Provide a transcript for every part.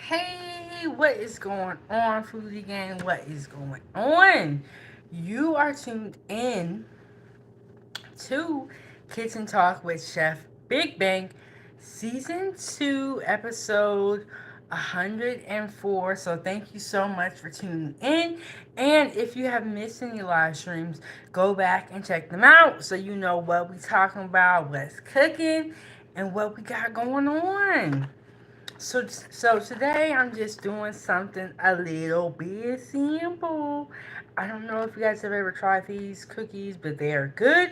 Hey, what is going on, Foodie Gang? What is going on? You are tuned in to Kitchen Talk with Chef Big Bang, Season 2, Episode 104. So, thank you so much for tuning in. And if you have missed any live streams, go back and check them out so you know what we talking about, what's cooking, and what we got going on. So today I'm just doing something a little bit simple. I don't know if you guys have ever tried these cookies, but they are good.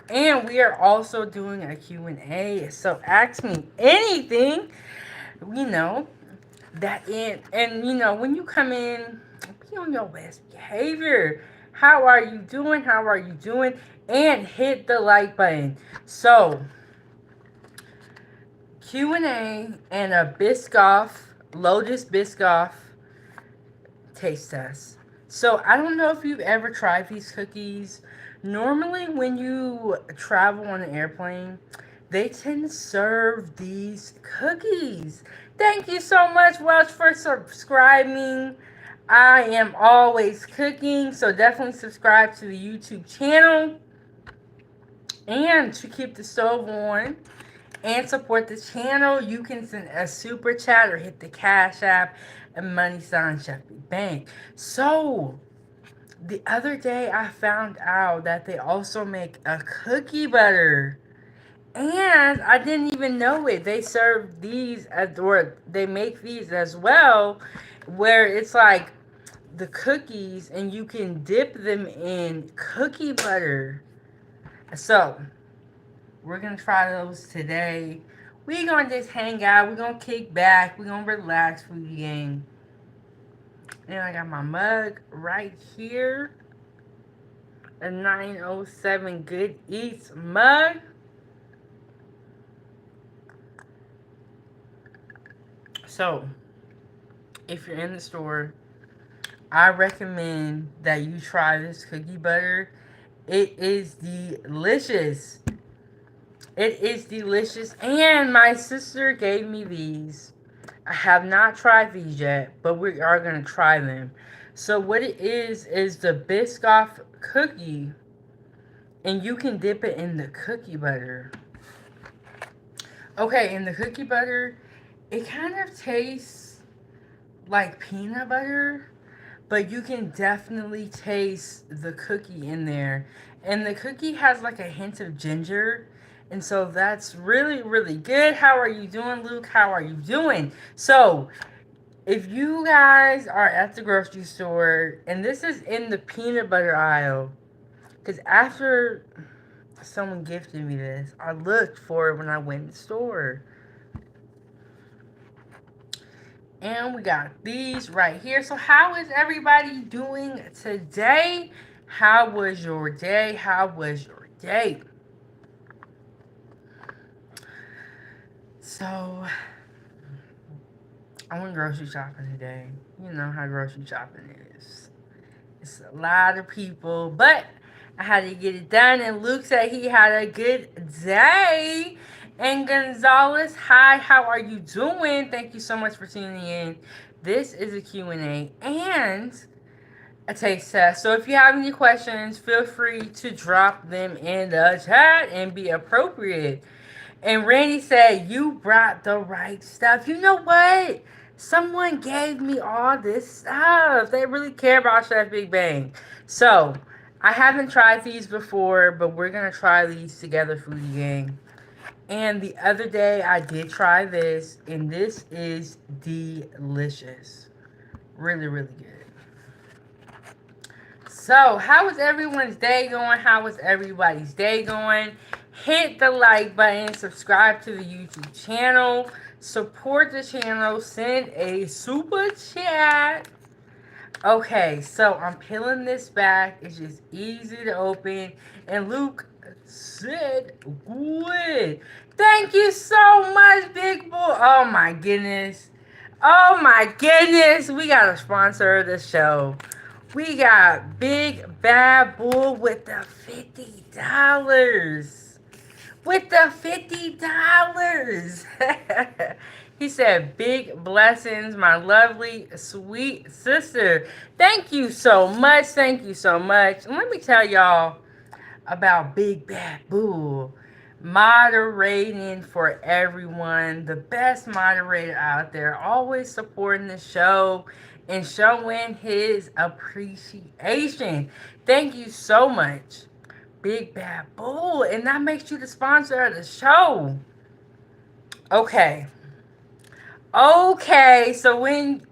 And we are also doing a Q&A. So ask me anything, you know, that in and when you come in, be on your best behavior. How are you doing? How are you doing? And hit the like button. So Q&A and a Biscoff, Lotus Biscoff taste test. So I don't know if you've ever tried these cookies. Normally, when you travel on an airplane, they tend to serve these cookies. Thank you so much, Welch, for subscribing. I am always cooking, so definitely subscribe to the YouTube channel and to keep the stove on and support the channel, you can send a super chat or hit the Cash App and money sign Chefbigbank. So the other day I found out that they also make a cookie butter. And I didn't even know it. They serve these or they make these as well, where it's like the cookies and you can dip them in cookie butter. So we're gonna try those today. We're gonna just hang out. We're gonna kick back. We're gonna relax for the game. And I got my mug right here. A 907 Good Eats mug. So, if you're in the store, I recommend that you try this cookie butter. It is delicious. It is delicious. And my sister gave me these. I have not tried these yet, but we are going to try them. So what it is the Biscoff cookie, and you can dip it in the cookie butter. Okay, in the cookie butter, it kind of tastes like peanut butter, but you can definitely taste the cookie in there. And the cookie has like a hint of ginger. And so that's really, really good. How are you doing, Luke? How are you doing? So, if you guys are at the grocery store, and this is in the peanut butter aisle, because after someone gifted me this, I looked for it when I went to the store. And we got these right here. So, how is everybody doing today? How was your day? How was your day? So, I went grocery shopping today. You know how grocery shopping is. It's a lot of people, but I had to get it done. And Luke said he had a good day. And Gonzalez, hi, how are you doing? Thank you so much for tuning in. This is a Q&A and a taste test. So if you have any questions, feel free to drop them in the chat and be appropriate. And Randy said, you brought the right stuff. You know what? Someone gave me all this stuff. They really care about Chef Big Bang. So, I haven't tried these before, but we're going to try these together, Foodie Gang. And the other day, I did try this, and this is delicious. Really, really good. So, how was everyone's day going? How was everybody's day going? Hit the like button, subscribe to the YouTube channel, support the channel, send a super chat. Okay, so I'm peeling this back. It's just easy to open. And Luke said, good. Thank you so much, Big Boy. Oh my goodness. Oh my goodness. We got a sponsor of the show. We got Big Bad Bull with the $50. With the $50. He said, big blessings, my lovely, sweet sister. Thank you so much. Thank you so much. And let me tell y'all about Big Bad Bull. Moderating for everyone. The best moderator out there. Always supporting the show and showing his appreciation. Thank you so much, Big Bad Bull. And that makes you the sponsor of the show. Okay. Okay, so when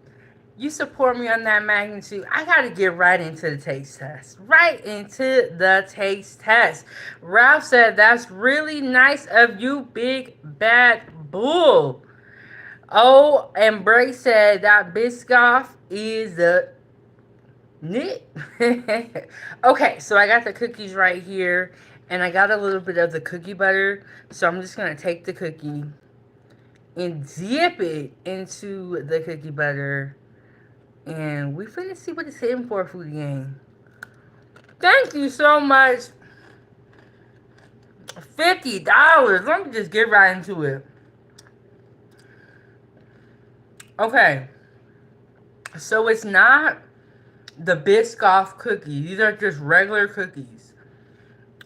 you support me on that magnitude, I got to get right into the taste test. Right into the taste test. Ralph said, that's really nice of you, Big Bad Bull. Oh, and Bray said that Biscoff is the nit. Okay, so I got the cookies right here, and I got a little bit of the cookie butter. So I'm just going to take the cookie and dip it into the cookie butter. And we finna see what it's hitting for, Foodie Gang. Thank you so much. $50. Let me just get right into it. Okay. So it's not the Biscoff cookie. These are just regular cookies.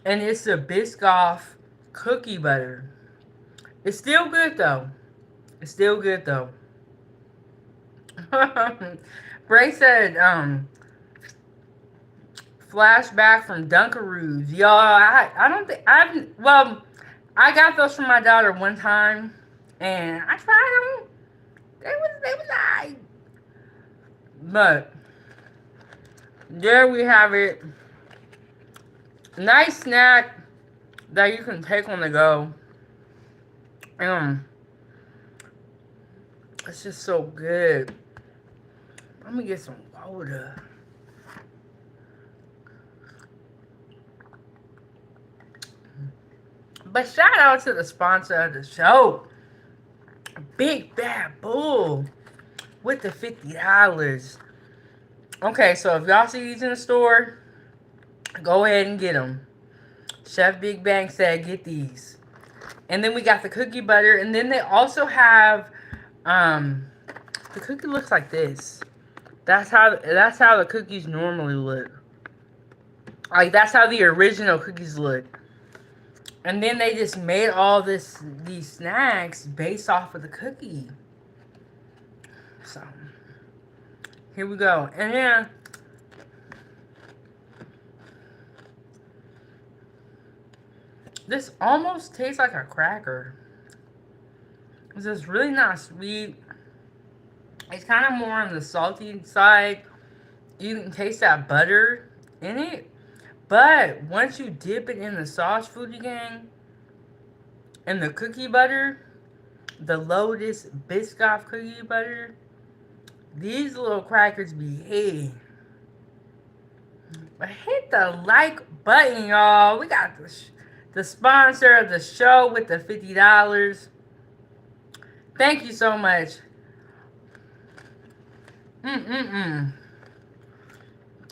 And it's the Biscoff cookie butter. It's still good though. It's still good though. Bray said, flashback from Dunkaroos. Y'all, I don't think I got those from my daughter one time and I tried them. They was alright. But there we have it. Nice snack that you can take on the go. It's just so good. Let me get some water. But shout out to the sponsor of the show, Big Bad Bull, with the $50. Okay, so if y'all see these in the store, go ahead and get them. Chef Bigbank said get these. And then we got the cookie butter, and then they also have the cookie looks like this. That's how the cookies normally look. Like that's how the original cookies look. And then they just made all these snacks based off of the cookie. So here we go. And then this almost tastes like a cracker. It's just really not sweet. It's kind of more on the salty side. You can taste that butter in it. But once you dip it in the sauce, Foodie Gang, and the cookie butter, the Lotus Biscoff cookie butter, these little crackers be hey. But hit the like button, y'all. We got the sponsor of the show with the $50. Thank you so much.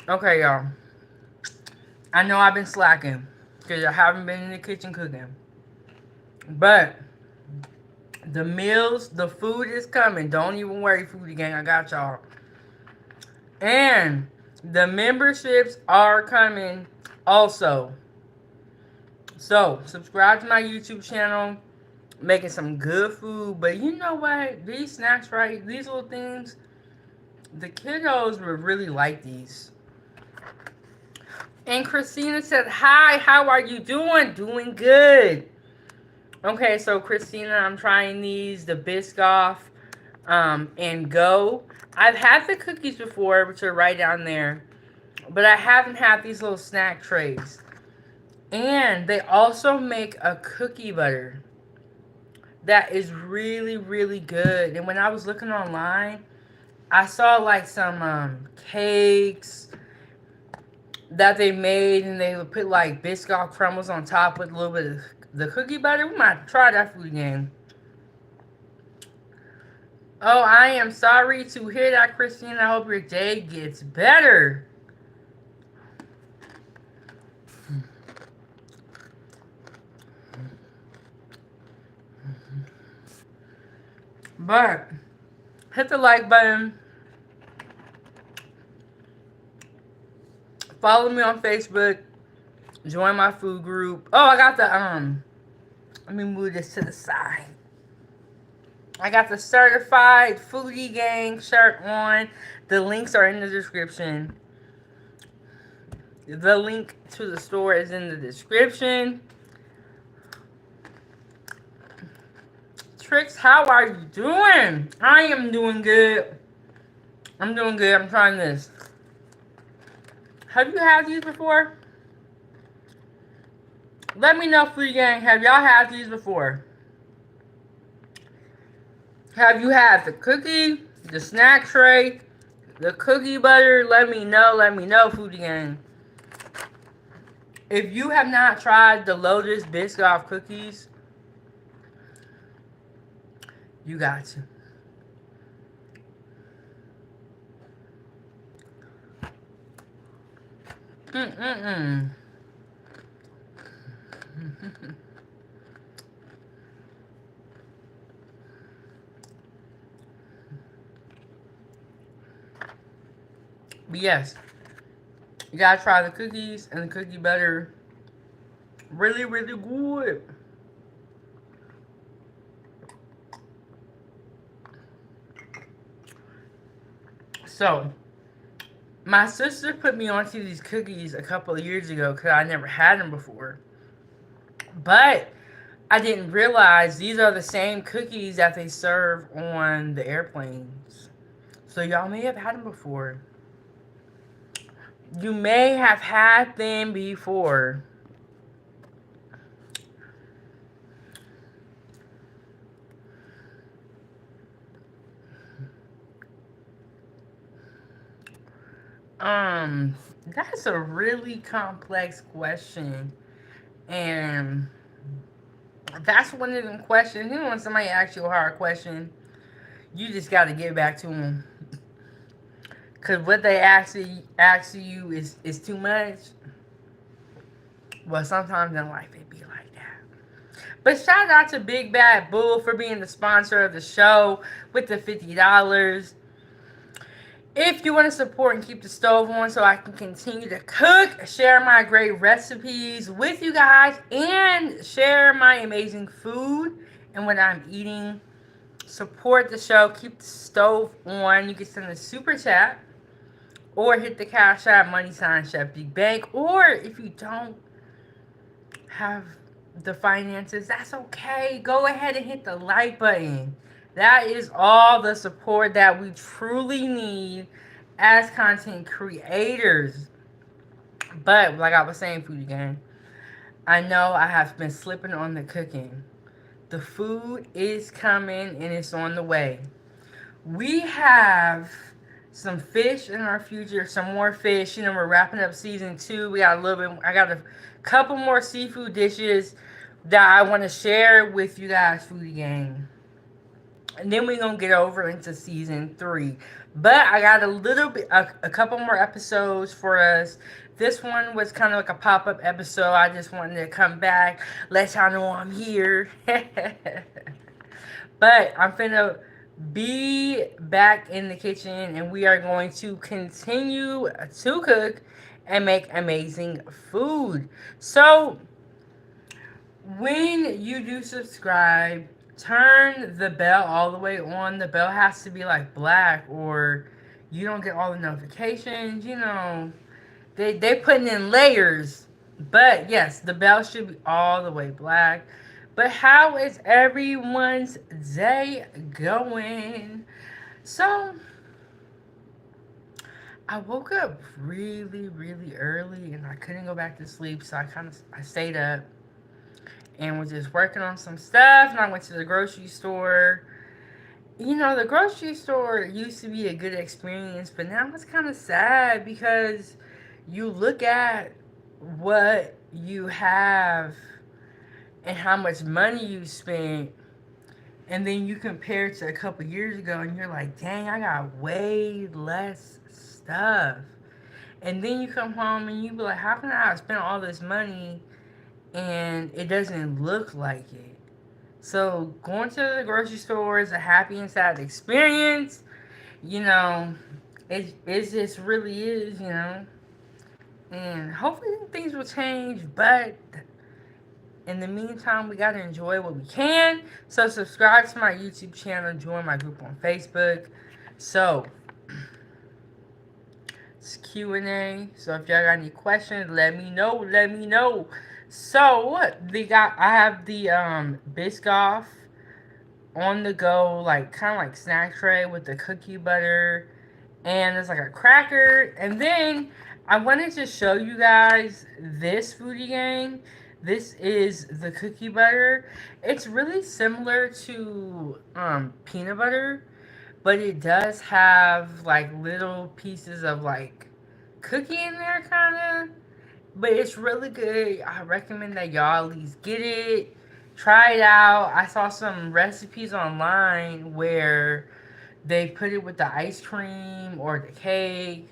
Okay, y'all. I know I've been slacking because I haven't been in the kitchen cooking. But the meals, the food is coming. Don't even worry, Foodie Gang. I got y'all. And the memberships are coming also. So, subscribe to my YouTube channel. Making some good food. But you know what? These snacks, right? These little things, the kiddos would really like these. And Christina said, hi, how are you doing? Doing good. Okay, so Christina, I'm trying these, the Biscoff and Go. I've had the cookies before, which are right down there. But I haven't had these little snack trays. And they also make a cookie butter that is really, really good. And when I was looking online, I saw like some cakes that they made, and they would put like Biscoff crumbles on top with a little bit of the cookie butter. We might try that food again. Oh, I am sorry to hear that, Christine. I hope your day gets better. But hit the like button. Follow me on Facebook. Join my food group. Oh, I got the let me move this to the side. I got the certified foodie gang shirt on. The links are in the description. The link to the store is in the description. Tricks, how are you doing? I am doing good. I'm doing good. I'm trying this. Have you had these before? Let me know, foodie gang. Have y'all had these before? Have you had the cookie, the snack tray, the cookie butter? Let me know, foodie gang. If you have not tried the Lotus Biscoff cookies, you got to. Mm-mm-mm. But yes, you gotta try the cookies and the cookie butter. Really, really good. So, my sister put me onto these cookies a couple of years ago because I never had them before. But I didn't realize these are the same cookies that they serve on the airplanes. So y'all may have had them before. You may have had them before. That's a really complex question. And that's one of them questions. You know, when somebody asks you a hard question, you just got to get back to them. Because what they ask you is too much. Well, sometimes in life it be like that. But shout out to Big Bad Bull for being the sponsor of the show with the $50. If you want to support and keep the stove on so I can continue to cook, share my great recipes with you guys, and share my amazing food and what I'm eating, support the show, keep the stove on. You can send a super chat or hit the Cash App #Chefbigbank. Or if you don't have the finances, that's okay. Go ahead and hit the like button. That is all the support that we truly need as content creators. But like I was saying, foodie gang, I know I have been slipping on the cooking. The food is coming and it's on the way. We have some fish in our future, some more fish. You know, we're wrapping up season 2. We got a little bit, I got a couple more seafood dishes that I want to share with you guys, foodie gang. And then we're going to get over into season 3. But I got a little bit, a couple more episodes for us. This one was kind of like a pop-up episode. I just wanted to come back, let y'all know I'm here. But I'm finna be back in the kitchen and we are going to continue to cook and make amazing food. So when you do subscribe, turn the bell all the way on. The bell has to be like black or you don't get all the notifications. You know, they putting in layers. But yes, the bell should be all the way black. But how is everyone's day going? So, I woke up really, really early and I couldn't go back to sleep. So I stayed up and was just working on some stuff. And I went to the grocery store. You know, the grocery store used to be a good experience, but now it's kind of sad because you look at what you have and how much money you spent, and then you compare it to a couple years ago, and you're like, dang, I got way less stuff. And then you come home and you be like, how can I spend all this money and it doesn't look like it? So going to the grocery store is a happy and sad experience. You know, it just really is. And hopefully things will change. But in the meantime, we gotta enjoy what we can. So subscribe to my YouTube channel, join my group on Facebook. So it's Q&A. So if y'all got any questions, let me know. Let me know. So I have the Biscoff on the go, like kind of like snack tray with the cookie butter, and there's like a cracker. And then I wanted to show you guys this foodie gang. This is the cookie butter. It's really similar to peanut butter, but it does have like little pieces of like cookie in there, kind of. But it's really good. I recommend that y'all at least get it. Try it out. I saw some recipes online where they put it with the ice cream or the cake.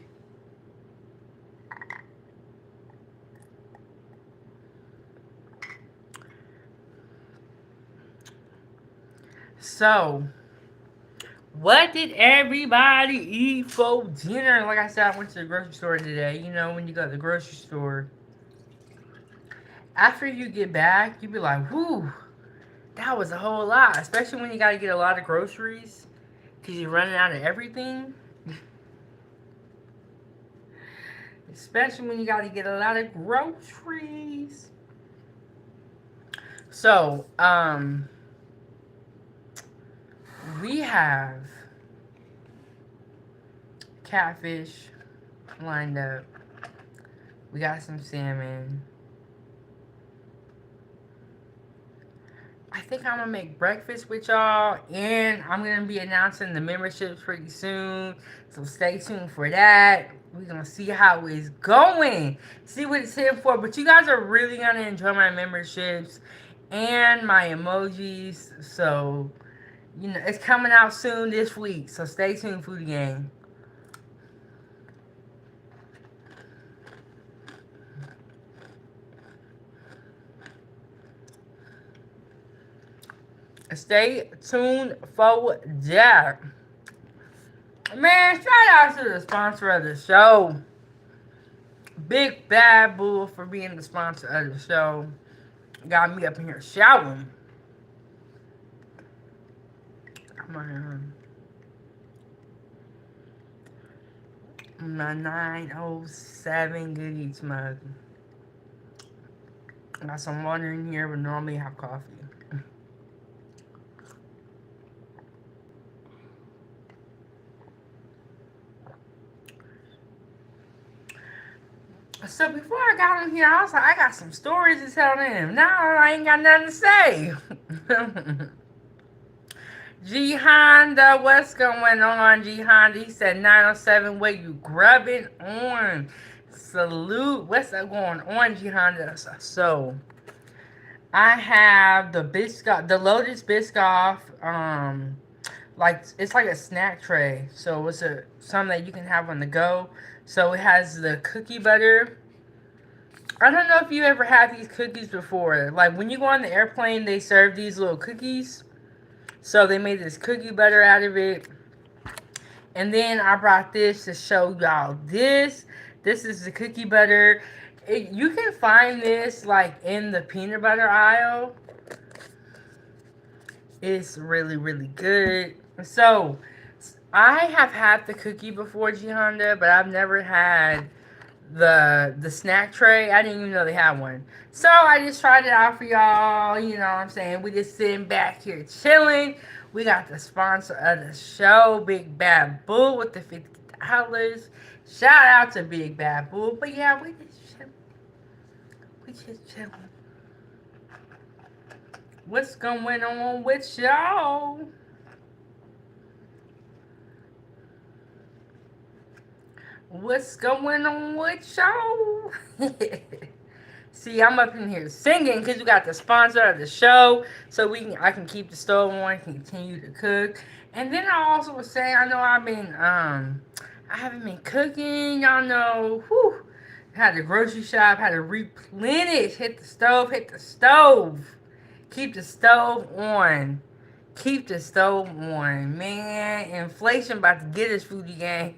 So, what did everybody eat for dinner? Like I said, I went to the grocery store today. When you go to the grocery store, after you get back, you be like, whew, that was a whole lot. Especially when you got to get a lot of groceries because you're running out of everything. Especially when you got to get a lot of groceries. So, we have catfish lined up. We got some salmon. I think I'm gonna make breakfast with y'all, and I'm gonna be announcing the memberships pretty soon. So stay tuned for that. We're gonna see how it's going, see what it's here for. But you guys are really gonna enjoy my memberships and my emojis. So it's coming out soon this week. So stay tuned, Foodie Gang. Stay tuned for that. Man, shout out to the sponsor of the show, Big Bad Bull, for being the sponsor of the show. Got me up in here shouting. Come on. My 907 Good Eats mug. Got some water in here, but normally I have coffee. So before I got on here, I was like, I got some stories to tell them. Now I ain't got nothing to say. G Honda, what's going on, G Honda? He said 907, what you grubbing on? Salute. What's going on, G Honda? So I have the Lotus Biscoff. Like it's like a snack tray. So it's something that you can have on the go. So it has the cookie butter. I don't know if you ever had these cookies before. Like when you go on the airplane, they serve these little cookies. So they made this cookie butter out of it. And then I brought this to show y'all this. This is the cookie butter. You can find this like in the peanut butter aisle. It's really, really good. So I have had the cookie before, G Honda, but I've never had the snack tray. I didn't even know they had one. So I just tried it out for y'all. You know what I'm saying? We just sitting back here chilling. We got the sponsor of the show, Big Bad Bull, with the $50. Shout out to Big Bad Bull. But yeah, we just chilling. We just chilling. What's going on with y'all? What's going on with y'all? See, I'm up in here singing because we got the sponsor of the show, so I can keep the stove on, continue to cook. And then I also was saying, I know I haven't been cooking. Y'all know, had the grocery shop, had to replenish, hit the stove. Keep the stove on. Keep the stove on. Man, inflation about to get us, Foodie Gang.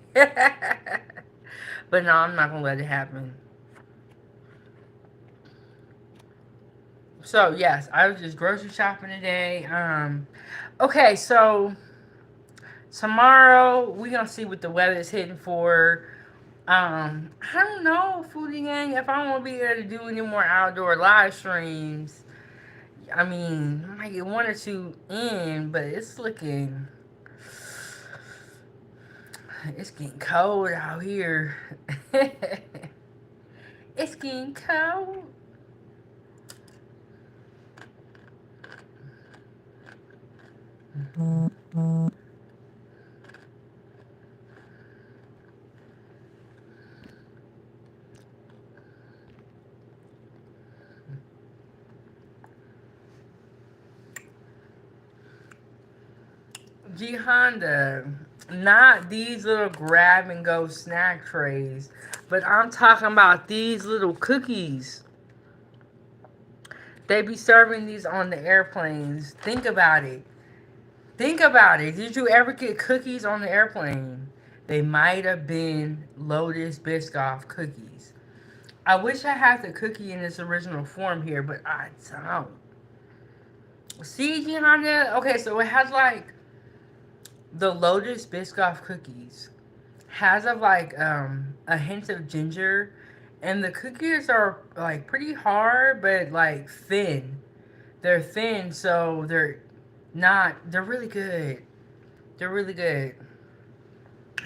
But no, I'm not gonna let it happen. So yes, I was just grocery shopping today. Okay, so tomorrow we gonna see what the weather is hitting for. I don't know, Foodie Gang, if I won't be able to do any more outdoor live streams. I mean, I might get one or two in, but it's getting cold out here. It's getting cold. G Honda, not these little grab and go snack trays, but I'm talking about these little cookies. They be serving these on the airplanes. Think about it. Think about it. Did you ever get cookies on the airplane? They might have been Lotus Biscoff cookies. I wish I had the cookie in its original form here, but I don't. See, G Honda? Okay, so it has like the Lotus Biscoff cookies has a hint of ginger, and the cookies are like pretty hard but like thin. They're thin, so they're really good. They're really good.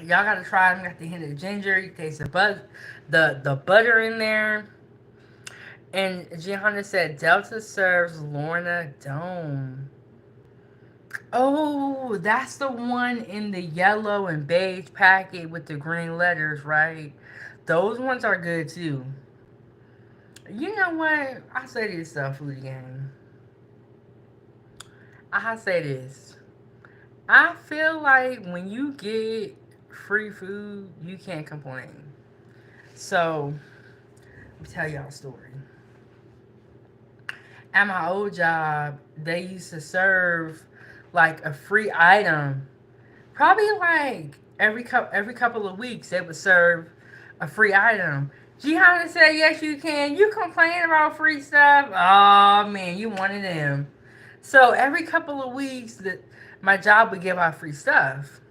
Y'all gotta try them. Got the hint of ginger. You taste the butter in there. And Gianna said Delta serves Lorna Dome. Oh, that's the one in the yellow and beige packet with the green letters, right? Those ones are good too. You know what? I say this stuff, Foodie Gang. I say this. I feel like when you get free food, you can't complain. So, let me tell y'all a story. At my old job, they used to serve like a free item. Probably like every couple of weeks, they would serve a free item. Gianna said, "Yes, you can." You complain about free stuff? Oh man, you one of them. So every couple of weeks, that my job would give out free stuff,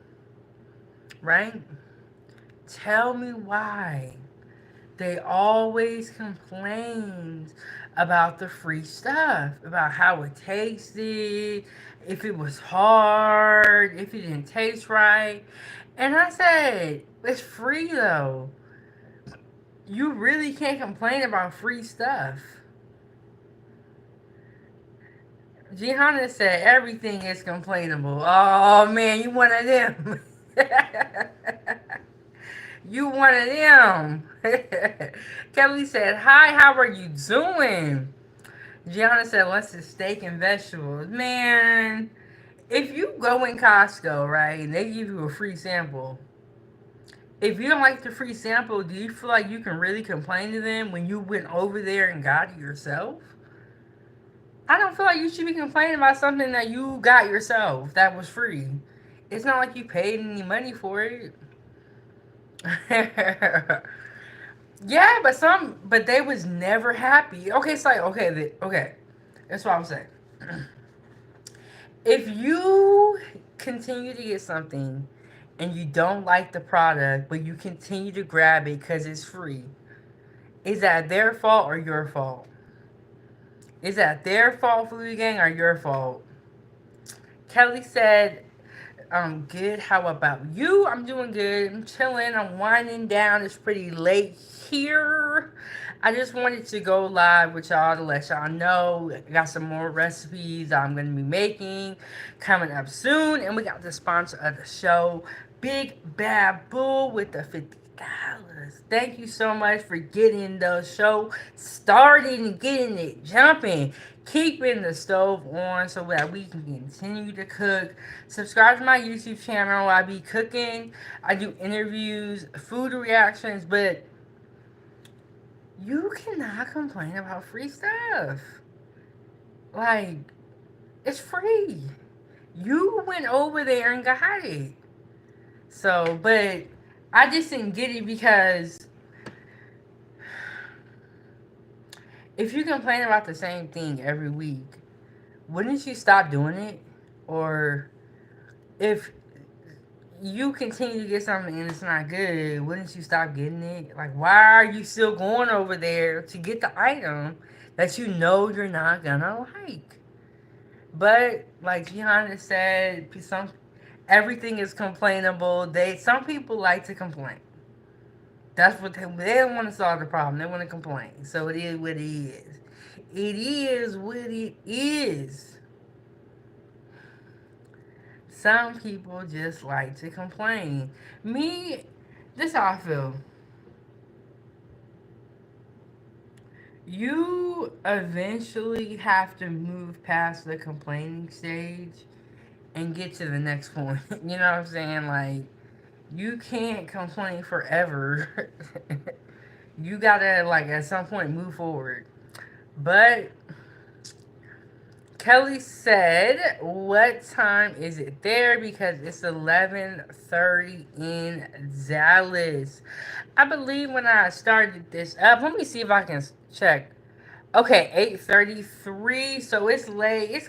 right? Tell me why they always complained about the free stuff, about how it tasted, if it was hard, if it didn't taste right. And I said, it's free though. You really can't complain about free stuff. Gihanna said everything is complainable. Oh man, you one of them. You one of them. Kelly said, "Hi, how are you doing?" Gianna said, "Let's do steak and vegetables." Man, if you go in Costco, right, and they give you a free sample, if you don't like the free sample, do you feel like you can really complain to them when you went over there and got it yourself? I don't feel like you should be complaining about something that you got yourself that was free. It's not like you paid any money for it. Yeah, but they was never happy. Okay, it's like okay. That's what I'm saying. If you continue to get something and you don't like the product, but you continue to grab it because it's free, is that their fault or your fault? Is that their fault, Foodie Gang, or your fault? Kelly said, good. How about you? I'm doing good. I'm chilling. I'm winding down. It's pretty late here. I just wanted to go live with y'all to let y'all know. I got some more recipes I'm going to be making coming up soon. And we got the sponsor of the show, Big Bad Bull, with the $50. Thank you so much for getting the show started and getting it jumping. Keeping the stove on so that we can continue to cook. Subscribe to my YouTube channel. I be cooking. I do interviews, food reactions, but you cannot complain about free stuff. Like, it's free. You went over there and got it. So, but I just didn't get it because if you complain about the same thing every week, wouldn't you stop doing it? Or if you continue to get something and it's not good, wouldn't you stop getting it? Like, why are you still going over there to get the item that you know you're not gonna like? But like Gianna said, some everything is complainable. Some people like to complain. That's what they don't want to solve the problem. They want to complain. So it is what it is. It is what it is. Some people just like to complain. Me, this how I feel. You eventually have to move past the complaining stage and get to the next point. You know what I'm saying? Like, you can't complain forever. You gotta, like, at some point move forward. But Kelly said, "What time is it there? Because it's 11:30 in Dallas." I believe when I started this up, let me see if I can check. Okay, 8:33. So it's late. It's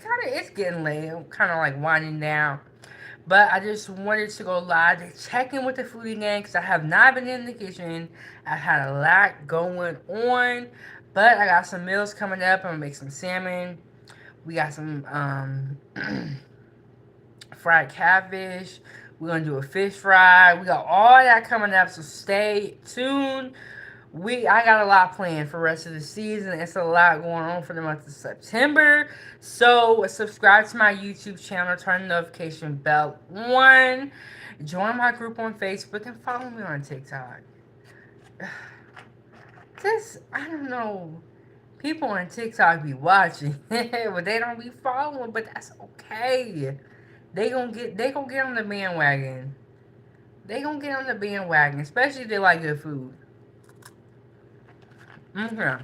getting late. I'm kind of like winding down. But I just wanted to go live to check in with the foodie gang because I have not been in the kitchen. I've had a lot going on, but I got some meals coming up. I'm gonna make some salmon. We got some fried catfish. We're gonna do a fish fry. We got all that coming up, so stay tuned. I got a lot planned for the rest of the season. It's a lot going on for the month of September. So subscribe to my YouTube channel, turn the notification bell on, join my group on Facebook, and follow me on TikTok. I don't know. People on TikTok be watching, but they don't be following. But that's okay. They gonna get on the bandwagon. They gonna get on the bandwagon, especially if they like good food. Okay.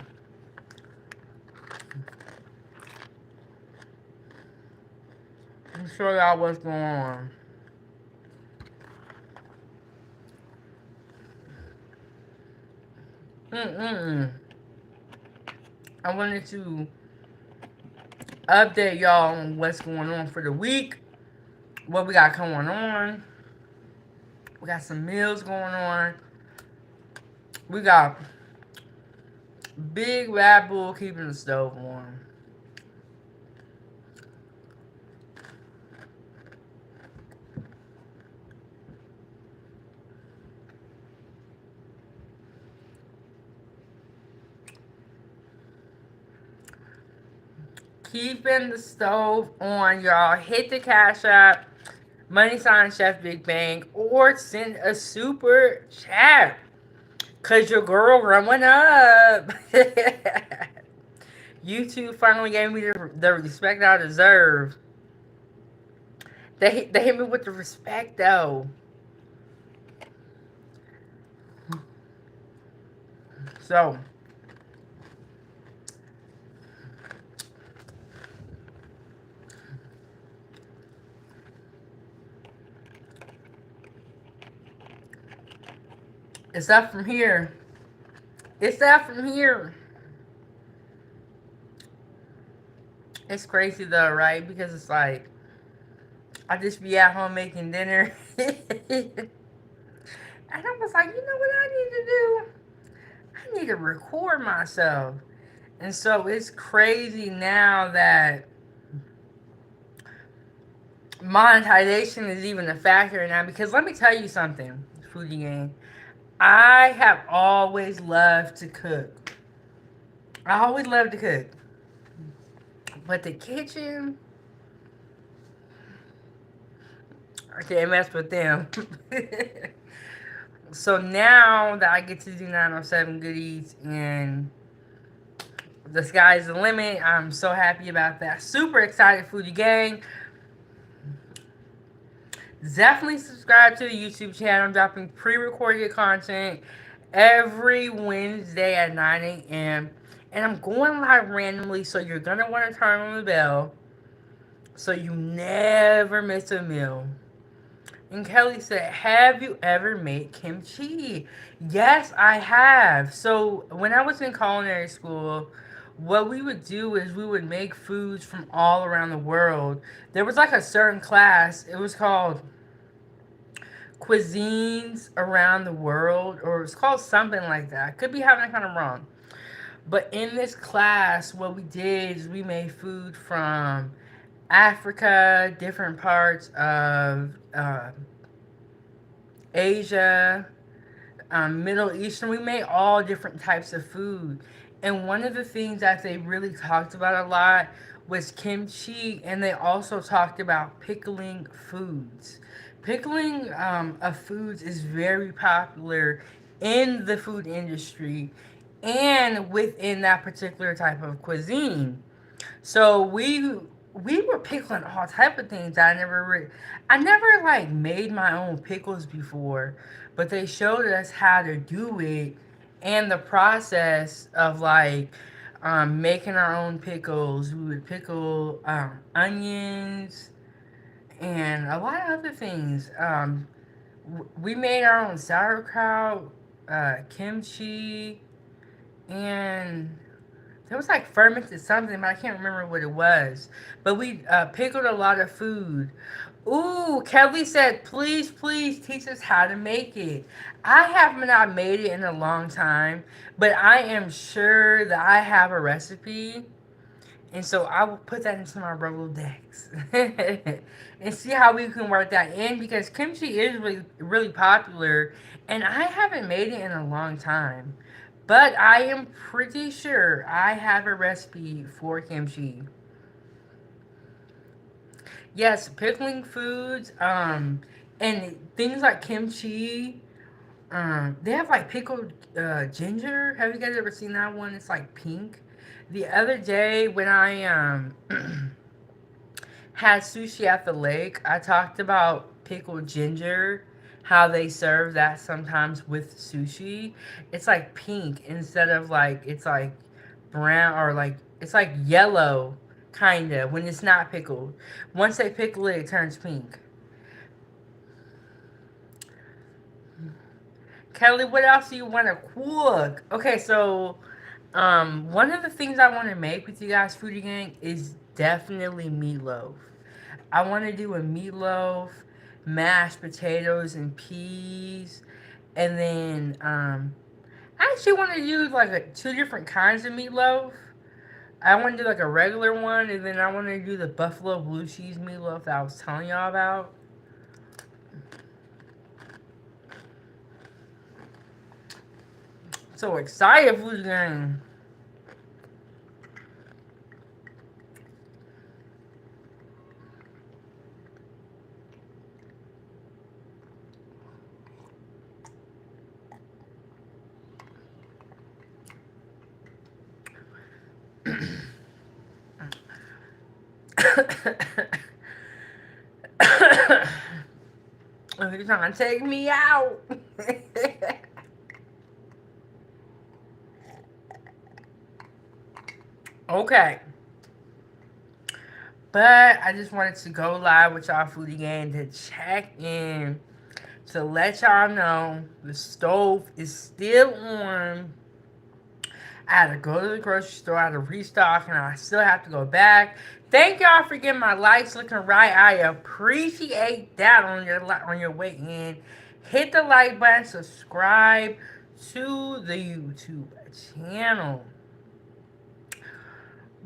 Let me show y'all what's going on. Mm-mm. I wanted to update y'all on what's going on for the week. What we got going on. We got some meals going on. We got Big Red Bull keeping the stove warm. Keeping the stove on, y'all. Hit the Cash App, money sign Chef Big Bank, or send a super chat. Cause your girl growing up. YouTube finally gave me the respect I deserve. They hit me with the respect though. So it's up from here. It's up from here. It's crazy though, right? Because it's like I just be at home making dinner. And I was like, you know what I need to do? I need to record myself. And so it's crazy now that monetization is even a factor now. Because let me tell you something, Foodie Gang. I have always loved to cook. I always loved to cook. But the kitchen, I can't mess with them. So now that I get to do 907 goodies and the sky's the limit, I'm so happy about that. Super excited, Foodie Gang. Definitely subscribe to the YouTube channel. I'm dropping pre-recorded content every Wednesday at 9 a.m. And I'm going live randomly, so you're gonna want to turn on the bell so you never miss a meal. And Kelly said, "Have you ever made kimchi?" Yes, I have. So when I was in culinary school, what we would do is we would make foods from all around the world. There was like a certain class. It was called Cuisines Around the World, or it's called something like that. I could be having it kind of wrong. But in this class, what we did is we made food from Africa, different parts of Asia, Middle Eastern. We made all different types of food. And one of the things that they really talked about a lot was kimchi, and they also talked about pickling foods. Pickling of foods is very popular in the food industry and within that particular type of cuisine. So we were pickling all type of things. I never like made my own pickles before, but they showed us how to do it and the process of like making our own pickles. We would pickle onions and a lot of other things. We made our own sauerkraut, kimchi, and there was like fermented something, but I can't remember what it was. But we pickled a lot of food. Ooh, Kelly said, please, please teach us how to make it. I have not made it in a long time, but I am sure that I have a recipe. And so I will put that into my Rolodex and see how we can work that in because kimchi is really, really popular. And I haven't made it in a long time. But I am pretty sure I have a recipe for kimchi. Yes, pickling foods, and things like kimchi. They have like pickled ginger. Have you guys ever seen that one? It's like pink. The other day when I had sushi at the lake, I talked about pickled ginger, how they serve that sometimes with sushi. It's like pink instead of like it's like brown or like it's like yellow kind of when it's not pickled. Once they pickle it, it turns pink. Kelly, what else do you want to cook? Okay, so one of the things I want to make with you guys, Foodie Gang, is definitely meatloaf. I want to do a meatloaf, mashed potatoes and peas, and then I actually want to do like two different kinds of meatloaf. I want to do like a regular one, and then I want to do the buffalo blue cheese meatloaf that I was telling y'all about. So excited for this game. You're trying to take me out. Okay. But I just wanted to go live with y'all Foodie Gang to check in to let y'all know the stove is still on. I had to go to the grocery store, I had to restock, and I still have to go back. Thank y'all for getting my lights looking right. I appreciate that on your way in. Hit the like button, subscribe to the YouTube channel.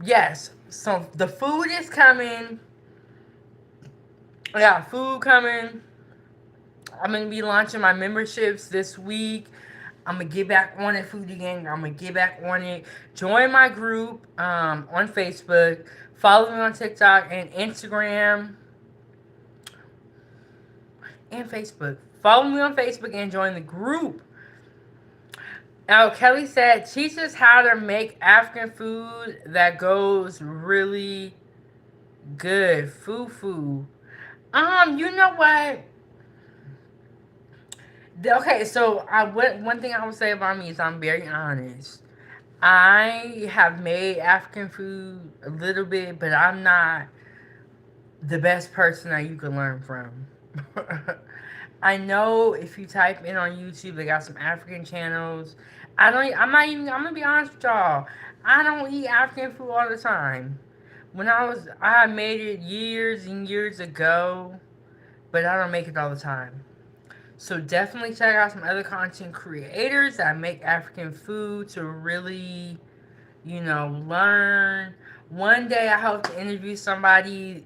Yes, so the food is coming. I got food coming. I'm gonna be launching my memberships this week. I'm gonna get back on it, Foodie Gang. I'm gonna get back on it. Join my group on Facebook. Follow me on TikTok and Instagram and Facebook. Follow me on Facebook and join the group. Now, Kelly said, teach us how to make African food that goes really good. Fufu. You know what? Okay, so one thing I would say about me is I'm very honest. I have made African food a little bit, but I'm not the best person that you can learn from. I know if you type in on YouTube, they got some African channels. I'm not even. I'm gonna be honest with y'all. I don't eat African food all the time. I made it years and years ago, but I don't make it all the time. So definitely check out some other content creators that make African food to really, learn. One day I hope to interview somebody,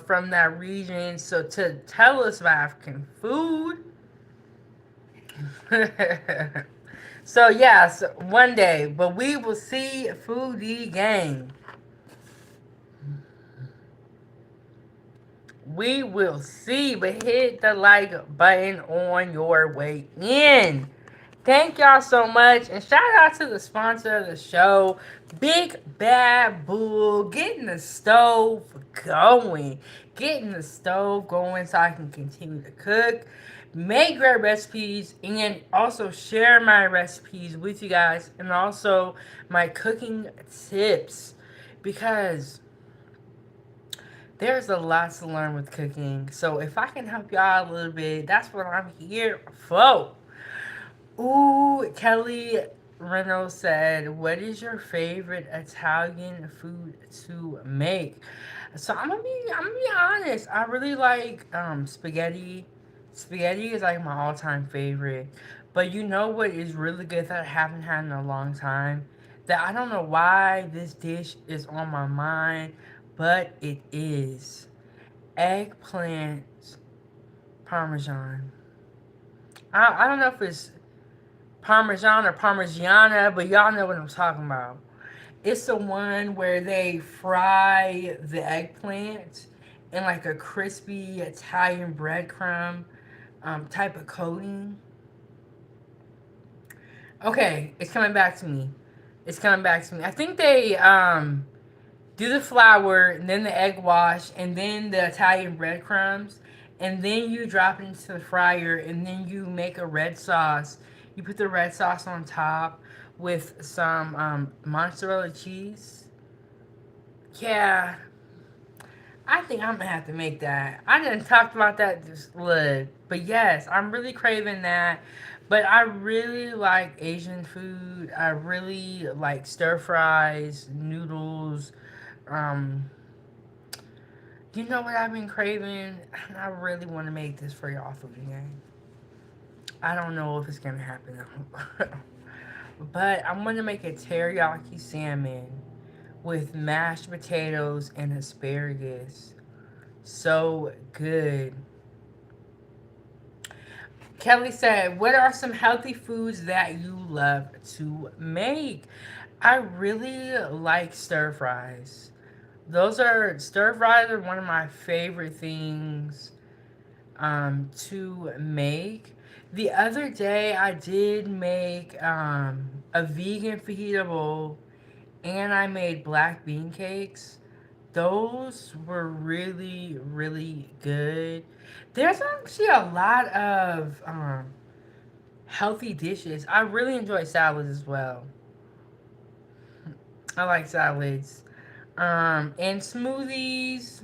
from that region so to tell us about African food. So yes, one day, but we will see foodie gang. We will see, but hit the like button on your way in. Thank y'all so much, and shout out to the sponsor of the show, Big Bad Bull, getting the stove going. Getting the stove going so I can continue to cook, make great recipes, and also share my recipes with you guys, and also my cooking tips. Because there's a lot to learn with cooking. So if I can help y'all a little bit, that's what I'm here for. Ooh, Kelly Reynolds said, "What is your favorite Italian food to make?" So I'm gonna be honest. I really like spaghetti. Spaghetti is like my all time favorite. But you know what is really good that I haven't had in a long time? That I don't know why this dish is on my mind, but it is eggplant parmesan. I don't know if it's Parmesan or Parmigiana, but y'all know what I'm talking about. It's the one where they fry the eggplant in like a crispy Italian breadcrumb type of coating. Okay, it's coming back to me. It's coming back to me. I think they do the flour and then the egg wash and then the Italian breadcrumbs and then you drop it into the fryer and then you make a red sauce. You put the red sauce on top with some mozzarella cheese. Yeah, I think I'm gonna have to make that. I didn't talk about that just look, but yes, I'm really craving that. But I really like Asian food. I really like stir fries, noodles, um, you know what I've been craving? I really want to make this for y'all food again. I don't know if it's gonna happen though. But I'm gonna make a teriyaki salmon with mashed potatoes and asparagus. So good. Kelly said, "What are some healthy foods that you love to make?" I really like stir fries. Stir fries are one of my favorite things to make. The other day, I did make a vegan fajita bowl, and I made black bean cakes. Those were really, really good. There's actually a lot of healthy dishes. I really enjoy salads as well. I like salads. And smoothies.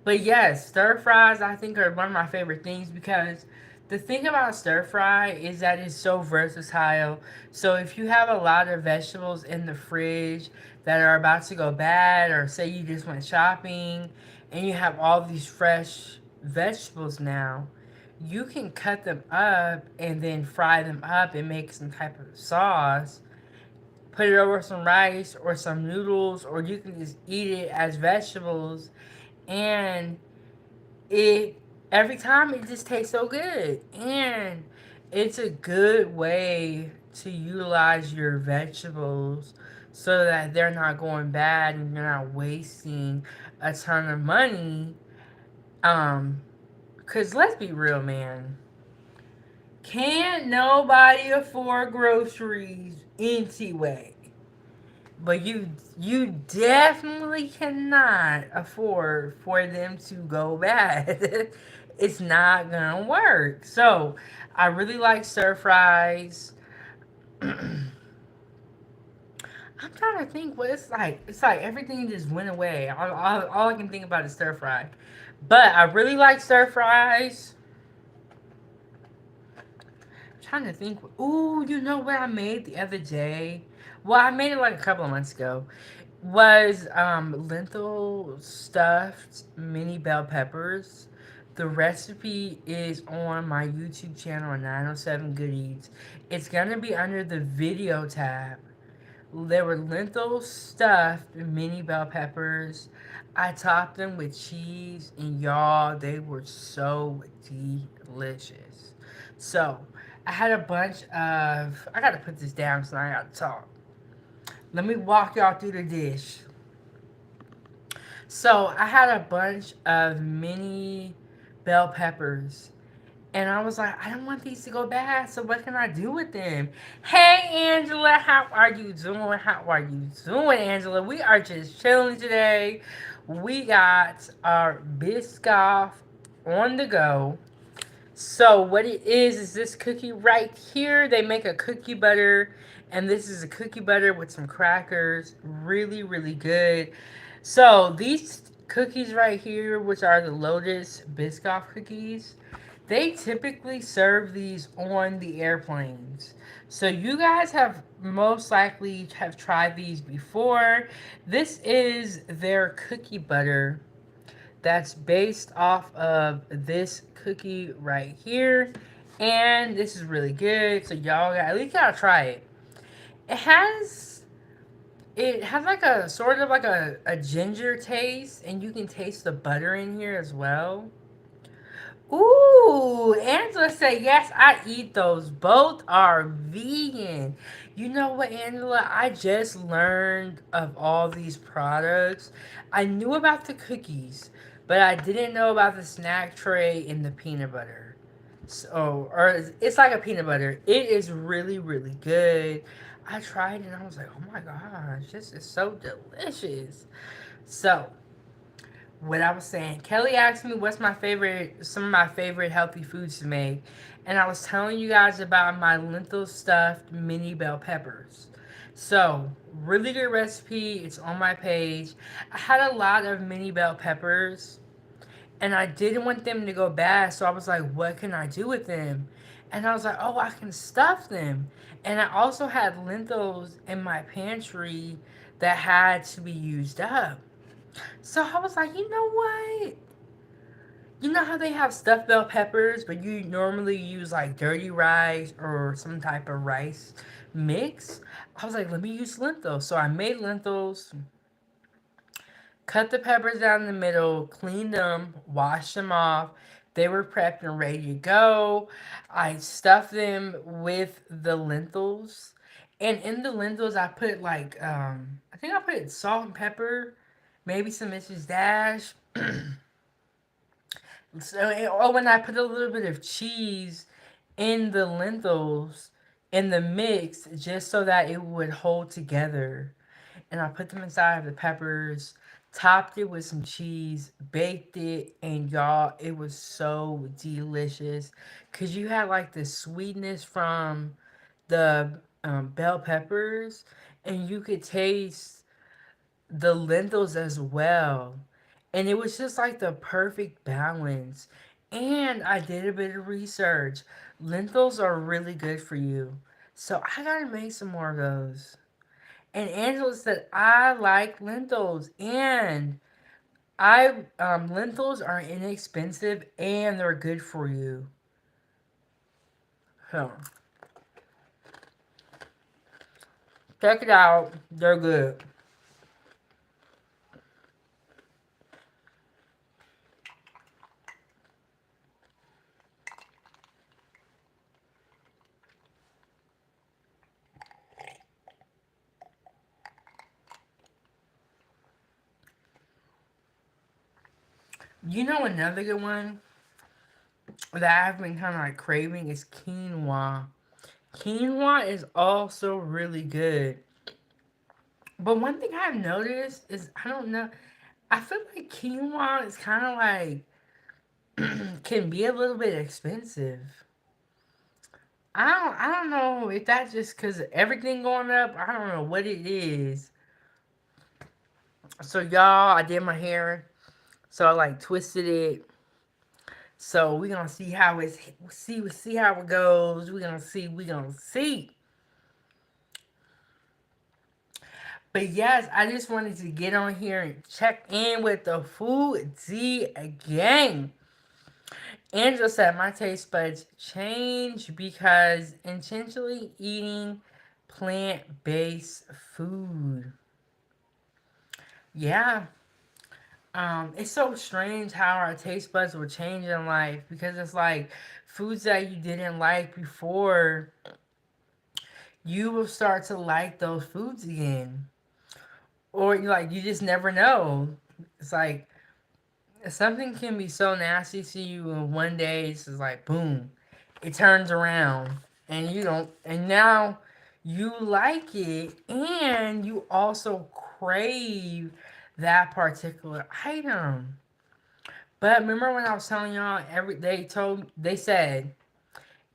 But yes, stir fries I think are one of my favorite things because the thing about stir fry is that it's so versatile. So if you have a lot of vegetables in the fridge that are about to go bad, or say you just went shopping and you have all these fresh vegetables now, you can cut them up and then fry them up and make some type of sauce. Put it over some rice or some noodles, or you can just eat it as vegetables, and it every time it just tastes so good, and it's a good way to utilize your vegetables so that they're not going bad and you're not wasting a ton of money. Because let's be real, man, can't nobody afford groceries anyway. But you definitely cannot afford for them to go bad. It's not gonna work. So I really like stir fries. I'm trying to think what it's like. It's like everything just went away. All I can think about is stir fry. But I really like stir fries. I'm trying to think. Ooh, you know what I made the other day? Well, I made it like a couple of months ago. Was lentil stuffed mini bell peppers. The recipe is on my YouTube channel, 907 Good Eats. It's gonna be under the video tab. There were lentil stuffed mini bell peppers. I topped them with cheese, and y'all, they were so delicious. So, I had a bunch of. I gotta put this down so I gotta talk. Let me walk y'all through the dish. So, I had a bunch of mini bell peppers. And I was like, I don't want these to go bad, so what can I do with them? Hey, Angela, how are you doing? How are you doing, Angela? We are just chilling today. We got our Biscoff on the go. So, what it is this cookie right here. They make a cookie butter, and this is a cookie butter with some crackers. Really, really good. So, these cookies right here, which are the Lotus Biscoff cookies, they typically serve these on the airplanes. So you guys have most likely have tried these before. This is their cookie butter that's based off of this cookie right here. And this is really good. So y'all at least gotta try it. It has it has like a sort of like a ginger taste, and you can taste the butter in here as well. Ooh, Angela said, yes, I eat those. Both are vegan. You know what, Angela? I just learned of all these products. I knew about the cookies, but I didn't know about the snack tray and the peanut butter. So, or it's like a peanut butter. It is really, really good. I tried it and I was like, oh my gosh, this is so delicious. So, what I was saying. Kelly asked me what's my favorite, some of my favorite healthy foods to make, and I was telling you guys about my lentil stuffed mini bell peppers. So, really good recipe. It's on my page. I had a lot of mini bell peppers, and I didn't want them to go bad, so I was like, what can I do with them? And I was like, oh, I can stuff them. And I also had lentils in my pantry that had to be used up. So I was like, you know what? You know how they have stuffed bell peppers, but you normally use like dirty rice or some type of rice mix? I was like, let me use lentils. So I made lentils, cut the peppers down the middle, cleaned them, washed them off. They were prepped and ready to go. I stuffed them with the lentils. And in the lentils, I put like, I think I put salt and pepper, maybe some Mrs. Dash. So, oh, when I put a little bit of cheese in the lentils in the mix, just so that it would hold together. And I put them inside of the peppers, topped it with some cheese, baked it, and y'all, it was so delicious. Cause you had like the sweetness from the bell peppers, and you could taste the lentils as well. And it was just like the perfect balance. And I did a bit of research. Lentils are really good for you. So I gotta make some more of those. And Angela said, I like lentils. And lentils are inexpensive and they're good for you. So check it out. They're good. You know another good one that I've been kind of like craving is quinoa. Quinoa is also really good. But one thing I've noticed is I don't know. I feel like quinoa is kind of like can be a little bit expensive. I don't know if that's just because everything going up. I don't know what it is. So y'all, I did my hair. So I like twisted it. So we gonna see how it's see how it goes. We gonna see. But yes, I just wanted to get on here and check in with the food D gang. Angela said my taste buds change because intentionally eating plant-based food. Yeah. It's so strange how our taste buds will change in life because it's like foods that you didn't like before, you will start to like those foods again. Or you just never know. It's like something can be so nasty to you and one day it's just like boom, it turns around and you don't and now you like it and you also crave that particular item. But remember when I was telling y'all they said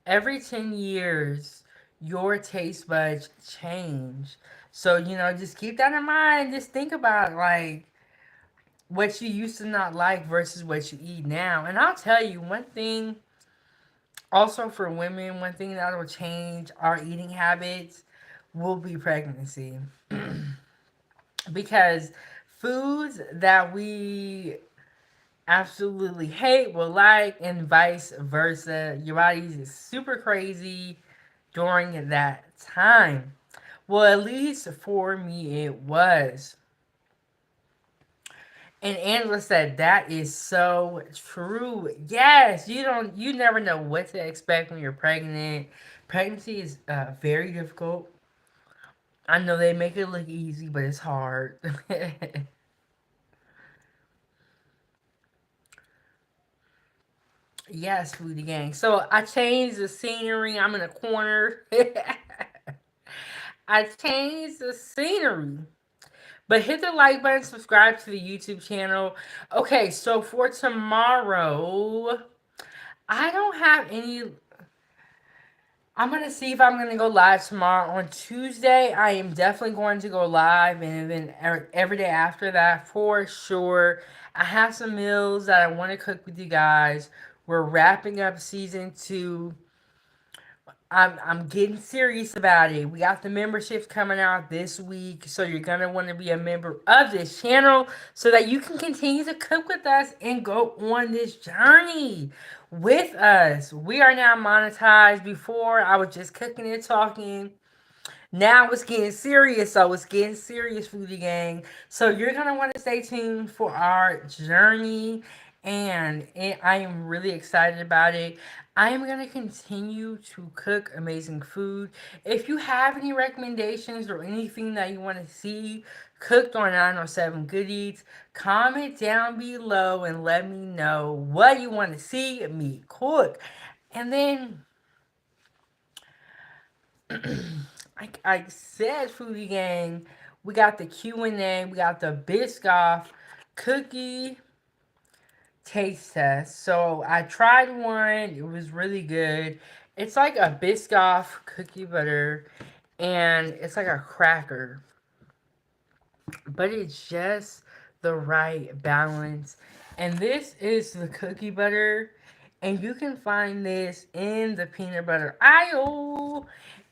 every 10 years your taste buds change. So, just keep that in mind. Just think about like what you used to not like versus what you eat now. And I'll tell you one thing also for women, one thing that will change our eating habits will be pregnancy. Because foods that we absolutely hate will like and vice versa. Your body is super crazy during that time. Well, at least for me it was. And Angela said that is so true. Yes, you never know what to expect when you're pregnant. Pregnancy is very difficult. I know they make it look easy, but it's hard. Yes, foodie gang. So I changed the scenery. I'm in a corner. I changed the scenery. But hit the like button, subscribe to the YouTube channel. Okay, so for tomorrow, I don't have any. I'm gonna see if I'm gonna go live tomorrow. On Tuesday, I am definitely going to go live, and then every day after that, for sure. I have some meals that I want to cook with you guys. We're wrapping up season 2. I'm getting serious about it. We got the memberships coming out this week, so you're gonna want to be a member of this channel so that you can continue to cook with us and go on this journey with us. We are now monetized. Before I was just cooking and talking. Now it's getting serious, so it's getting serious, foodie gang. So you're gonna want to stay tuned for our journey, and I am really excited about it. I am gonna continue to cook amazing food. If you have any recommendations or anything that you want to see cooked on 907 Good Eats, comment down below and let me know what you want to see me cook. And then I said, foodie gang, we got the Q&A, we got the Biscoff cookie taste test. So I tried one, it was really good. It's like a Biscoff cookie butter, and it's like a cracker, but it's just the right balance. And this is the cookie butter, and you can find this in the peanut butter aisle.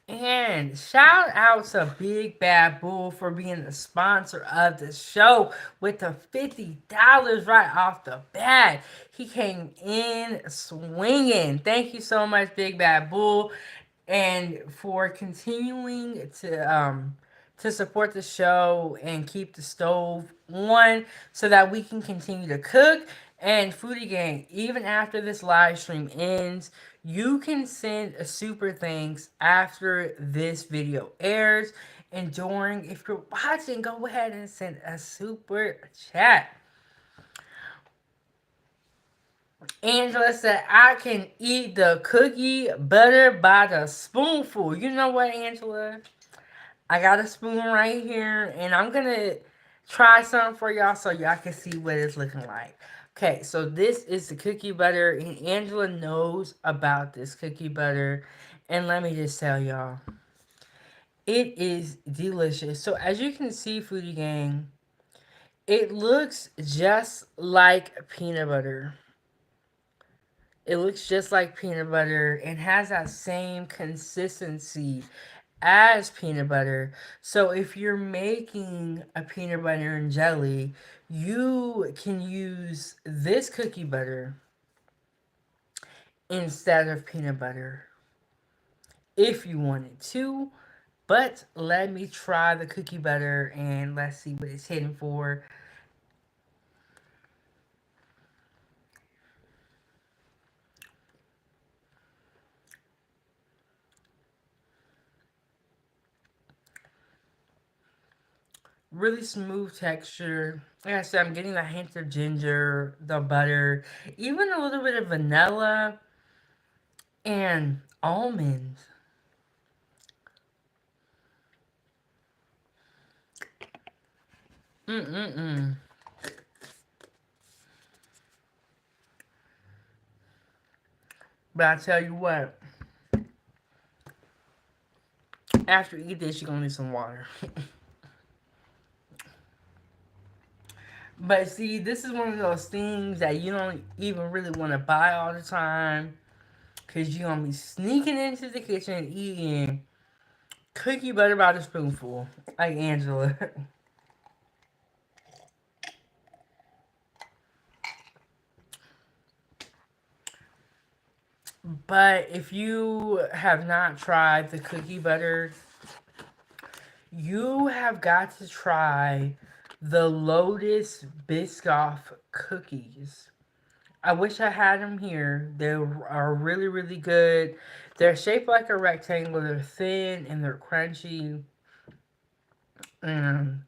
And shout out to Big Bad Bull for being the sponsor of the show with the $50 right off the bat. He came in swinging. Thank you so much, Big Bad Bull, and for continuing to support the show and keep the stove on so that we can continue to cook. And foodie gang, even after this live stream ends, you can send a super thanks after this video airs. And during, if you're watching, go ahead and send a super chat. Angela said, I can eat the cookie butter by the spoonful. You know what, Angela? I got a spoon right here, and I'm going to try some for y'all so y'all can see what it's looking like. Okay, so this is the cookie butter, and Angela knows about this cookie butter. And let me just tell y'all, it is delicious. So as you can see, Foodie Gang, it looks just like peanut butter. It looks just like peanut butter and has that same consistency as peanut butter. So if you're making a peanut butter and jelly, you can use this cookie butter instead of peanut butter if you wanted to. But let me try the cookie butter and let's see what it's hitting for. Really smooth texture. Like I said, I'm getting the hint of ginger, the butter, even a little bit of vanilla and almonds. Mm-mm-mm. But I tell you what, after you eat this, you're gonna need some water. But see, this is one of those things that you don't even really want to buy all the time. Because you're gonna be sneaking into the kitchen eating cookie butter by the spoonful. Like Angela. But if you have not tried the cookie butter, you have got to try the Lotus Biscoff cookies. I wish I had them here. They are really, really good. They're shaped like a rectangle. They're thin and they're crunchy. And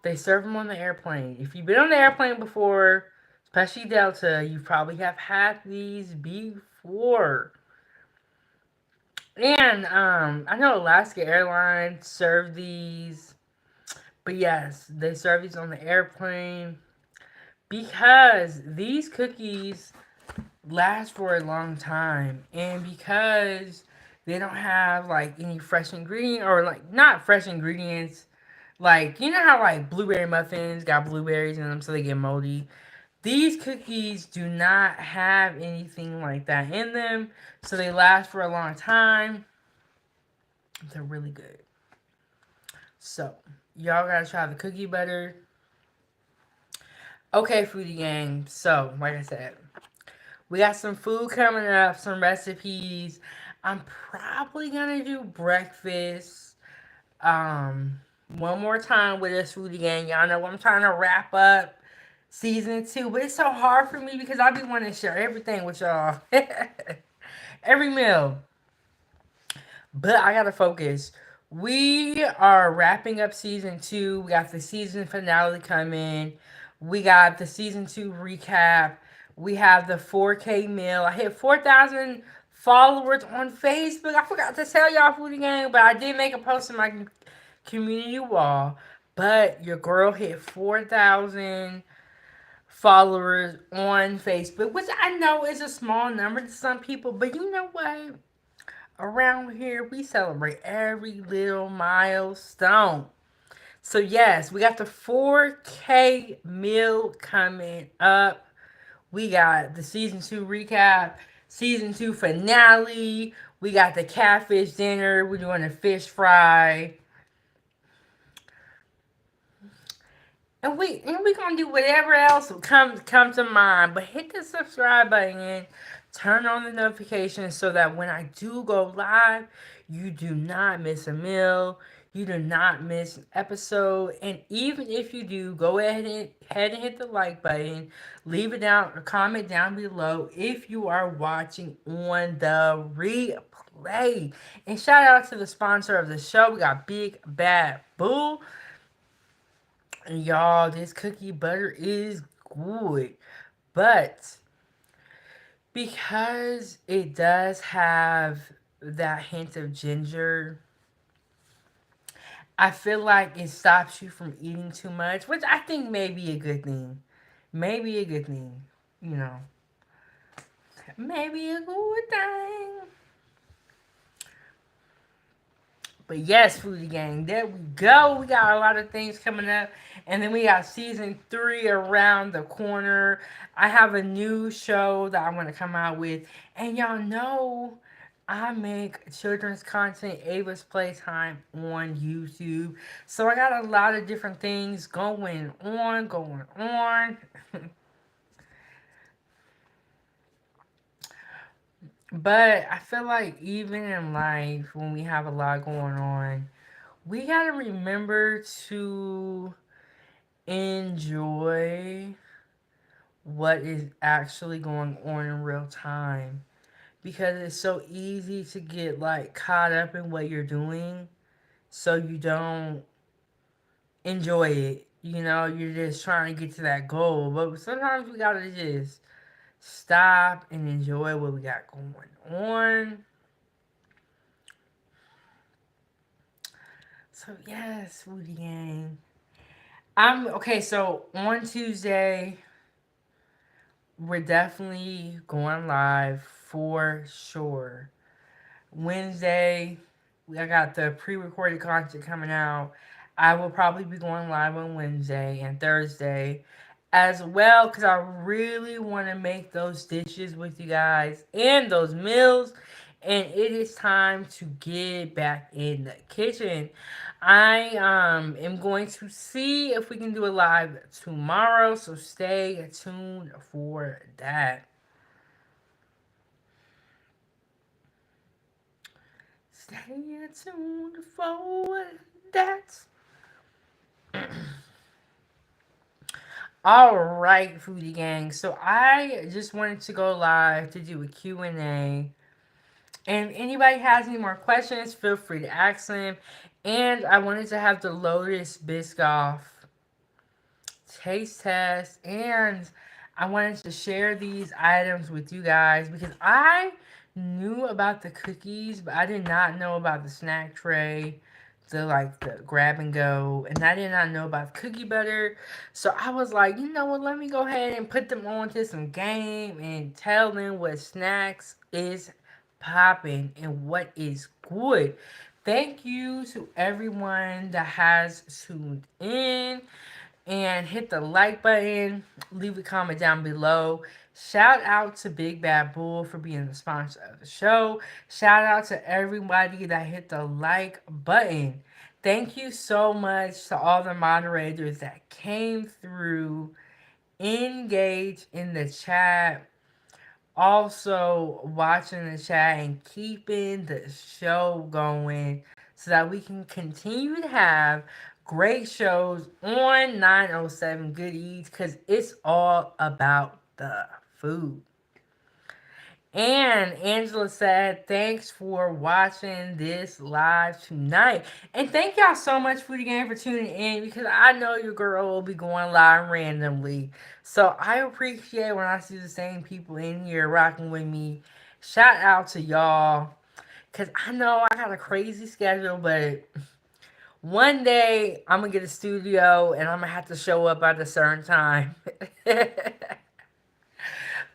they serve them on the airplane. If you've been on the airplane before, especially Delta, you probably have had these before. And I know Alaska Airlines serve these, but yes, they serve these on the airplane because these cookies last for a long time, and because they don't have like any fresh ingredient or like not fresh ingredients. Like you know how like blueberry muffins got blueberries in them, so they get moldy. These cookies do not have anything like that in them, so they last for a long time. They're really good. So, y'all gotta try the cookie butter. Okay, Foodie Gang. So, like I said, we got some food coming up, some recipes. I'm probably gonna do breakfast. Um, one more time with this Foodie Gang. Y'all know I'm trying to wrap up season 2, but it's so hard for me because I be wanting to share everything with y'all. Every meal. But I gotta focus. We are wrapping up season 2. We got the season finale coming. We got the season 2 recap. We have the 4K meal. I hit 4,000 followers on Facebook. I forgot to tell y'all Foodie Gang, but I did make a post in my community wall. But your girl hit 4,000 followers on Facebook, which I know is a small number to some people, but you know what? Around here, we celebrate every little milestone. So, yes, we got the 4K meal coming up. We got the season 2 recap, season 2 finale. We got the catfish dinner. We're doing a fish fry. And we gonna do whatever else come to mind. But hit the subscribe button, turn on the notifications so that when I do go live, you do not miss a meal. You do not miss an episode. And even if you do, go ahead and hit the like button. Leave it down or comment down below if you are watching on the replay. And shout out to the sponsor of the show. We got Big Bad Boo. And y'all, this cookie butter is good. But because it does have that hint of ginger, I feel like it stops you from eating too much, which I think may be a good thing. Maybe a good thing, you know. Maybe a good thing. But yes, Foodie Gang, there we go. We got a lot of things coming up. And then we got season 3 around the corner. I have a new show that I'm going to come out with. And y'all know I make children's content, Ava's Playtime, on YouTube. So I got a lot of different things going on, going on. But I feel like even in life, when we have a lot going on, we got to remember to enjoy what is actually going on in real time, because it's so easy to get like caught up in what you're doing so you don't enjoy it. You know, you're just trying to get to that goal, but sometimes we gotta just stop and enjoy what we got going on. So yes, Woody Gang. I'm okay. So on Tuesday, we're definitely going live for sure. Wednesday, I got the pre-recorded content coming out. I will probably be going live on Wednesday and Thursday as well, because I really want to make those dishes with you guys and those meals. And it is time to get back in the kitchen. I am going to see if we can do a live tomorrow, so stay tuned for that. Stay tuned for that. All right, Foodie Gang. So I just wanted to go live to do a Q&A. And if anybody has any more questions, feel free to ask them. And I wanted to have the Lotus Biscoff taste test, and I wanted to share these items with you guys because I knew about the cookies, but I did not know about the snack tray, the grab and go, and I did not know about the cookie butter. So I was like, you know what, let me go ahead and put them on to some game and tell them what snacks is popping and what is good. Thank you to everyone that has tuned in, and hit the like button, leave a comment down below. Shout out to Big Bad Bull for being the sponsor of the show. Shout out to everybody that hit the like button. Thank you so much to all the moderators that came through, engaged in the chat, also watching the chat and keeping the show going so that we can continue to have great shows on 907 Good Eats, because it's all about the food. And Angela said, thanks for watching this live tonight. And thank y'all so much, Foodie Gang, for tuning in, because I know your girl will be going live randomly. So I appreciate when I see the same people in here rocking with me. Shout out to y'all, because I know I got a crazy schedule, but one day I'm going to get a studio and I'm going to have to show up at a certain time.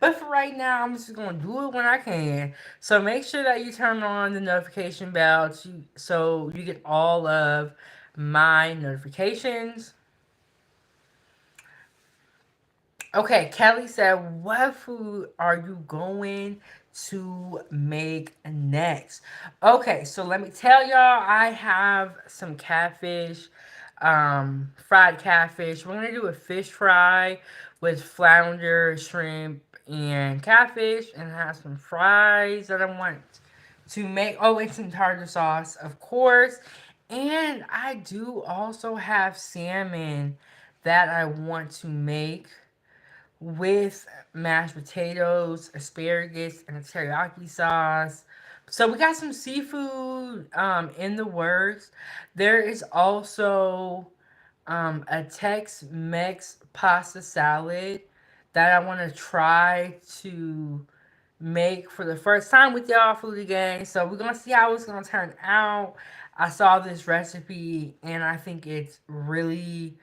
But for right now, I'm just going to do it when I can. So make sure that you turn on the notification bell so you get all of my notifications. Okay, Kelly said, what food are you going to make next? Okay, so let me tell y'all, I have some catfish, fried catfish. We're going to do a fish fry with flounder, shrimp, and catfish, and have some fries that I want to make. Oh, and some tartar sauce, of course. And I do also have salmon that I want to make with mashed potatoes, asparagus, and a teriyaki sauce. So we got some seafood in the works. There is also a Tex-Mex pasta salad that I want to try to make for the first time with y'all, Foodie Gang. So we're gonna see how it's gonna turn out. I saw this recipe and I think it's really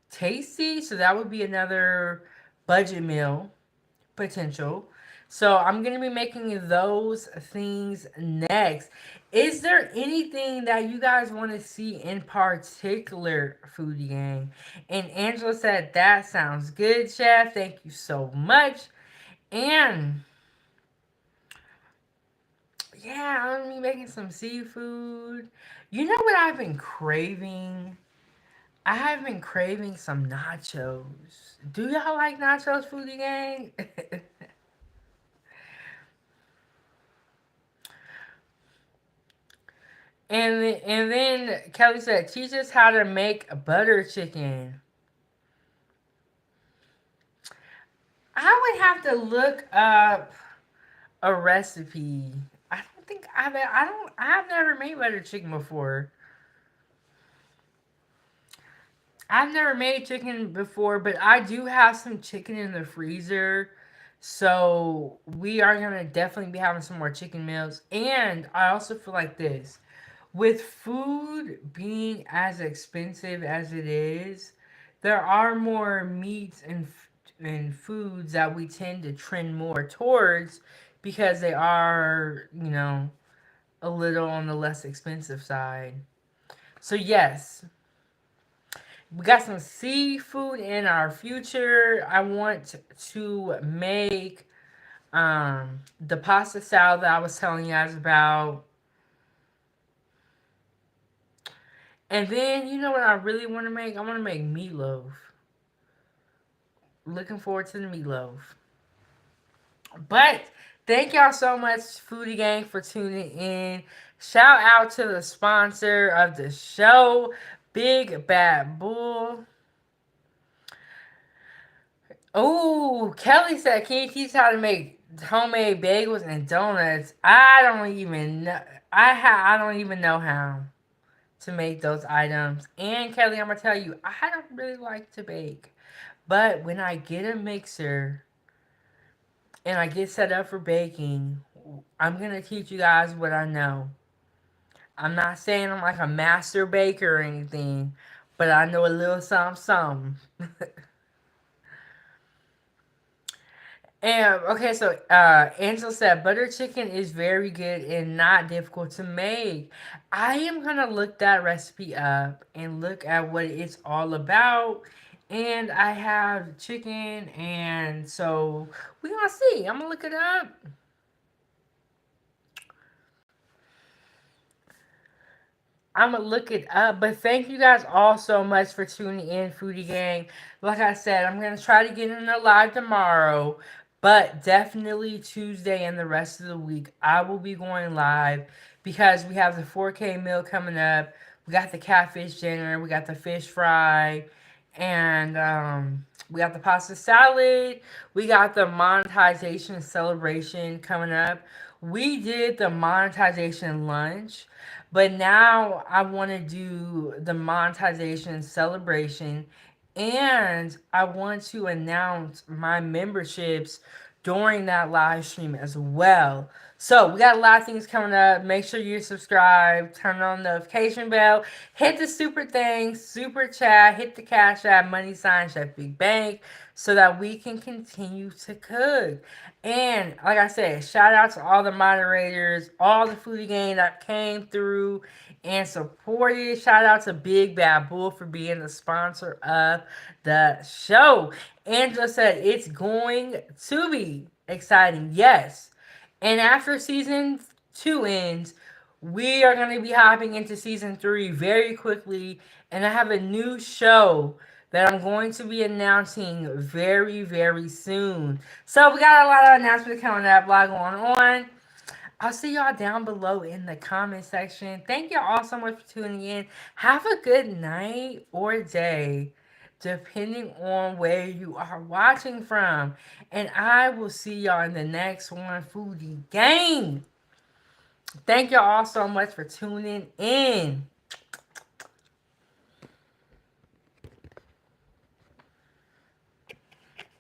tasty. So that would be another budget meal potential. So I'm gonna be making those things next. Is there anything that you guys want to see in particular, Foodie Gang? And Angela said, that sounds good, Chef. Thank you so much. And yeah, I'm gonna be making some seafood. You know what I've been craving? I have been craving some nachos. Do y'all like nachos, Foodie Gang? And then Kelly said, teach us how to make butter chicken. I would have to look up a recipe. I've never made butter chicken before. I've never made chicken before, but I do have some chicken in the freezer. So we are gonna definitely be having some more chicken meals. And I also feel like this. With food being as expensive as it is, there are more meats and foods that we tend to trend more towards because they are, a little on the less expensive side. So yes, we got some seafood in our future. I want to make the pasta salad that I was telling you guys about. And then you know what I really want to make? I want to make meatloaf. Looking forward to the meatloaf. But thank y'all so much, Foodie Gang, for tuning in. Shout out to the sponsor of the show, Big Bad Bull. Oh, Kelly said, can you teach how to make homemade bagels and donuts? I don't even know. I don't even know how to make those items. And Kelly, I'm gonna tell you, I don't really like to bake. But when I get a mixer and I get set up for baking, I'm gonna teach you guys what I know. I'm not saying I'm like a master baker or anything, but I know a little something, something. And okay, so Angela said butter chicken is very good and not difficult to make. I am gonna look that recipe up and look at what it's all about. And I have chicken, and so we gonna see. I'm gonna look it up. I'm gonna look it up. But thank you guys all so much for tuning in, Foodie Gang. Like I said, I'm gonna try to get in a live tomorrow, but definitely Tuesday and the rest of the week I will be going live because we have the 4K meal coming up. We got the catfish dinner, we got the fish fry, and we got the pasta salad. We got the monetization celebration coming up. We did the monetization lunch. But now I want to do the monetization celebration and I want to announce my memberships during that live stream as well. So we got a lot of things coming up. Make sure you're subscribed, turn on the notification bell, hit the super thing, super chat, hit the cash app, money sign, Chef Big Bank, so that we can continue to cook. And like I said, shout out to all the moderators, all the foodie gang that came through and supported. Shout out to Big Bad Bull for being the sponsor of the show. Angela said it's going to be exciting. Yes. And after season 2 ends, we are going to be hopping into season 3 very quickly. And I have a new show that I'm going to be announcing very, very soon. So we got a lot of announcements coming up, a lot going on. I'll see y'all down below in the comment section. Thank y'all all so much for tuning in. Have a good night or day, depending on where you are watching from. And I will see y'all in the next one, Foodie Gang. Thank y'all all so much for tuning in.